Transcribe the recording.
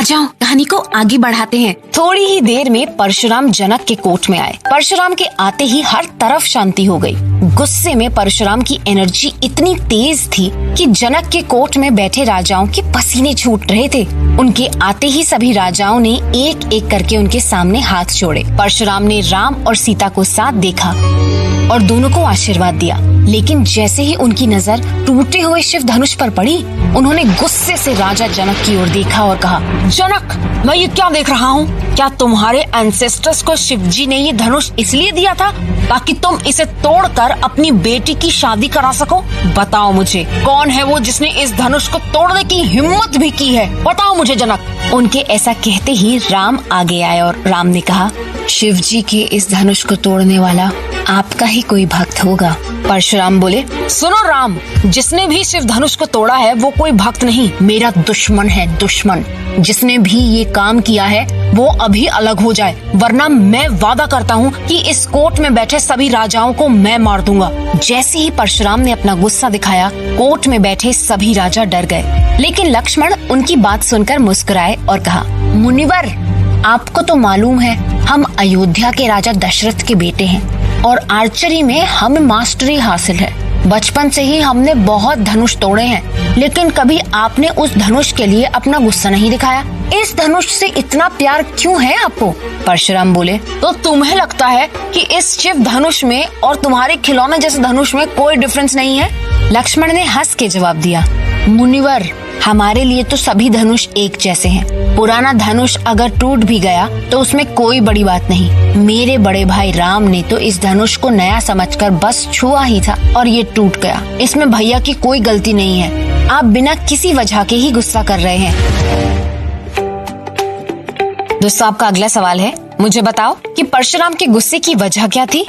जाओ कहानी को आगे बढ़ाते हैं। थोड़ी ही देर में परशुराम जनक के कोर्ट में आए। परशुराम के आते ही हर तरफ शांति हो गई। गुस्से में परशुराम की एनर्जी इतनी तेज थी कि जनक के कोर्ट में बैठे राजाओं के पसीने छूट रहे थे। उनके आते ही सभी राजाओं ने एक एक करके उनके सामने हाथ जोड़े। परशुराम ने राम और सीता को साथ देखा और दोनों को आशीर्वाद दिया। लेकिन जैसे ही उनकी नजर टूटे हुए शिव धनुष पर पड़ी, उन्होंने गुस्से से राजा जनक की ओर देखा और कहा, जनक, मैं ये क्या देख रहा हूँ? क्या तुम्हारे एंसेस्टर्स को शिव जी ने ये धनुष इसलिए दिया था ताकि तुम इसे तोड़कर अपनी बेटी की शादी करा सको? बताओ मुझे, कौन है वो जिसने इस धनुष को तोड़ने की हिम्मत भी की है? बताओ मुझे जनक। उनके ऐसा कहते ही राम आगे आए और राम ने कहा, शिव जी के इस धनुष को तोड़ने वाला आपका ही कोई भक्त होगा। परशुराम बोले, सुनो राम, जिसने भी शिव धनुष को तोड़ा है वो कोई भक्त नहीं, मेरा दुश्मन है, दुश्मन। जिसने भी ये काम किया है वो अभी अलग हो जाए, वरना मैं वादा करता हूँ कि इस कोर्ट में बैठे सभी राजाओं को मैं मार दूंगा। जैसे ही परशुराम ने अपना गुस्सा दिखाया, कोर्ट में बैठे सभी राजा डर गए। लेकिन लक्ष्मण उनकी बात सुनकर मुस्कुराए और कहा, मुनिवर, आपको तो मालूम है हम अयोध्या के राजा दशरथ के बेटे हैं और आर्चरी में हमें मास्टरी हासिल है। बचपन से ही हमने बहुत धनुष तोड़े हैं, लेकिन कभी आपने उस धनुष के लिए अपना गुस्सा नहीं दिखाया। इस धनुष से इतना प्यार क्यों है आपको? परशुराम बोले, तो तुम्हें लगता है कि इस शिव धनुष में और तुम्हारे खिलौने जैसे धनुष में कोई डिफरेंस नहीं है? लक्ष्मण ने हंस के जवाब दिया, मुनिवर, हमारे लिए तो सभी धनुष एक जैसे हैं। पुराना धनुष अगर टूट भी गया तो उसमें कोई बड़ी बात नहीं। मेरे बड़े भाई राम ने तो इस धनुष को नया समझकर बस छुआ ही था और ये टूट गया। इसमें भैया की कोई गलती नहीं है। आप बिना किसी वजह के ही गुस्सा कर रहे हैं। दोस्तों, आपका अगला सवाल है, मुझे बताओ कि परशुराम के गुस्से की वजह क्या थी?